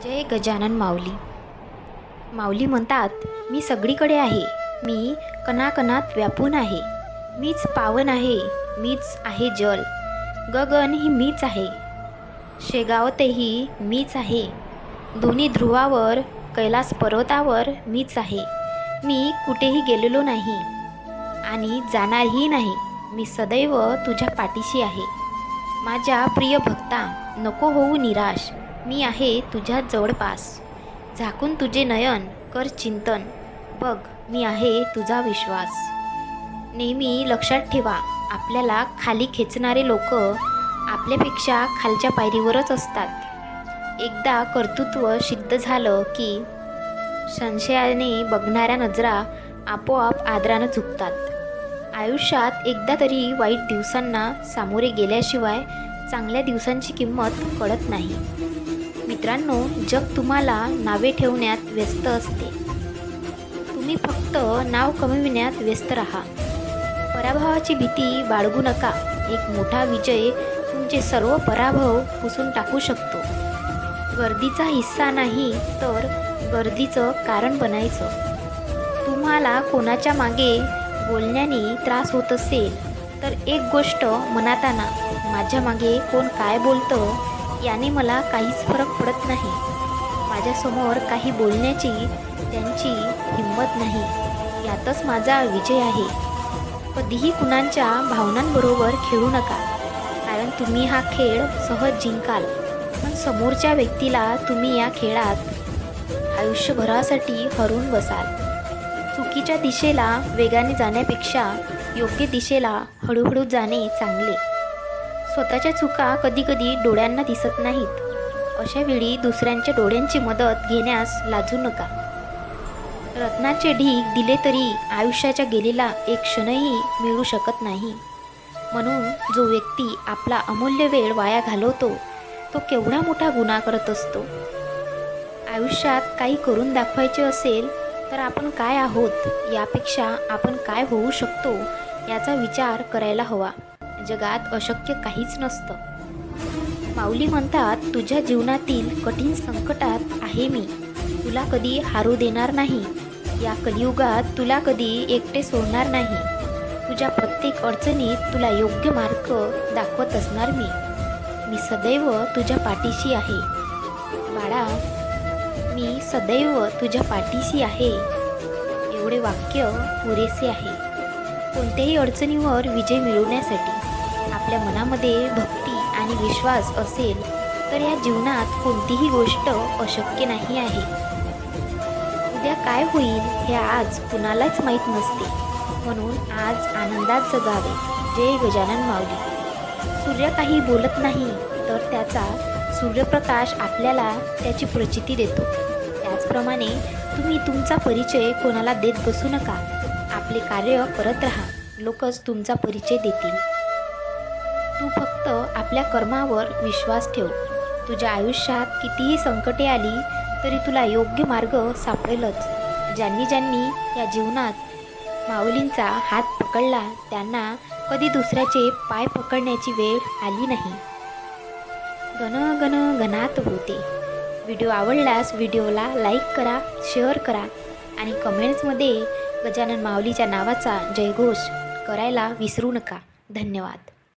जय गजानन माऊली. माऊली म्हणतात, मी सगळीकडे आहे, मी कणाकणात व्यापून आहे, मीच पावन आहे, मीच आहे जल, गगन ही मीच आहे, शेगावतेही मीच आहे, दोन्ही ध्रुवावर कैलास पर्वतावर मीच आहे. मी कुठेही गेलेलो नाही आणि जाणारही नाही. मी सदैव तुझ्या पाठीशी आहे. माझ्या प्रिय भक्ता, नको होऊ निराश, मी आहे तुझ्या जवळपास. झाकून तुझे नयन कर चिंतन, बघ मी आहे तुझा विश्वास. नेहमी लक्षात ठेवा, आपल्याला खाली खेचणारे लोक आपल्यापेक्षा खालच्या पायरीवरच असतात. एकदा कर्तृत्व सिद्ध झालं की संशयाने बघणाऱ्या नजरा आपोआप आदरानं झुकतात. आयुष्यात एकदा तरी वाईट दिवसांना सामोरे गेल्याशिवाय चांगल्या दिवसांची किंमत कळत नाही. मित्रांनो, जग तुम्हाला नावे ठेवण्यात व्यस्त असते. तुम्ही फक्त नाव कमविण्यात व्यस्त राहा. पराभवाची भीती बाळगू नका. एक मोठा विजय तुमचे सर्व पराभव पुसून टाकू शकतो. गर्दीचा हिस्सा नाही तर गर्दीचं कारण बनायचं. तुम्हाला कोणाच्या मागे बोलण्याने त्रास होत असेल तर एक गोष्ट मनात आणा, माझ्या मागे कोण काय बोलतं याने मला काहीच फरक पडत नाही. माझ्यासमोर काही बोलण्याची त्यांची हिंमत नाही, यातच माझा विजय आहे. कधीही कुणाच्या भावनांबरोबर खेळू नका, कारण तुम्ही हा खेळ सहज जिंकाल, पण समोरच्या व्यक्तीला तुम्ही या खेळात आयुष्यभरासाठी हरवून बसाल. चुकीच्या दिशेला वेगाने जाण्यापेक्षा योग्य दिशेला हळूहळू जाणे चांगले. स्वतःच्या चुका कधीकधी डोळ्यांना दिसत नाहीत. अशा वेळी दुसऱ्यांच्या डोळ्यांची मदत घेण्यास लाजू नका. रत्नाचे ढीग दिले तरी आयुष्याच्या गेलेला एक क्षणही मिळू शकत नाही. म्हणून जो व्यक्ती आपला अमूल्य वेळ वाया घालवतो तो केवढा मोठा गुन्हा करत असतो. आयुष्यात काही करून दाखवायचे असेल तर आपण काय आहोत यापेक्षा आपण काय होऊ शकतो याचा विचार करायला हवा. जगात अशक्य काहीच नसतं. माऊली म्हणतात, तुझ्या जीवनातील कठीण संकटात आहे मी, तुला कधी हारू देणार नाही. या कलियुगात तुला कधी एकटे सोडणार नाही. तुझ्या प्रत्येक अडचणीत तुला योग्य मार्ग दाखवत असणार मी. मी सदैव तुझ्या पाठीशी आहे बाळा, मी सदैव तुझ्या पाठीशी आहे. एवढे वाक्य पुरेसे आहे. कोणत्याही अडचणीवर विजय मिळवण्यासाठी आपल्या मनामध्ये भक्ती आणि विश्वास असेल तर या जीवनात कोणतीही गोष्ट अशक्य नाही आहे. उद्या काय होईल हे आज कुणालाच माहीत नसते, म्हणून आज आनंदात जगावे. जय गजानन माऊली. सूर्य काही बोलत नाही तर त्याचा सूर्यप्रकाश आपल्याला त्याची प्रचिती देतो. त्याचप्रमाणे तुम्ही तुमचा परिचय कोणाला देत बसू नका. आपले कार्य करत राहा, लोकच तुमचा परिचय देतील. तू फक्त आपल्या कर्मावर विश्वास ठेव. तुझ्या आयुष्यात कितीही संकटे आली तरी तुला योग्य मार्ग सापडेलच. ज्यांनी ज्यांनी या जीवनात माऊलींचा हात पकडला त्यांना कधी दुसऱ्याचे पाय पकडण्याची वेळ आली नाही. गण गण गणात होते. व्हिडिओ आवडल्यास व्हिडिओला लाईक करा, शेअर करा आणि कमेंट्समध्ये गजानन माऊलीच्या नावाचा जयघोष करायला विसरू नका. धन्यवाद.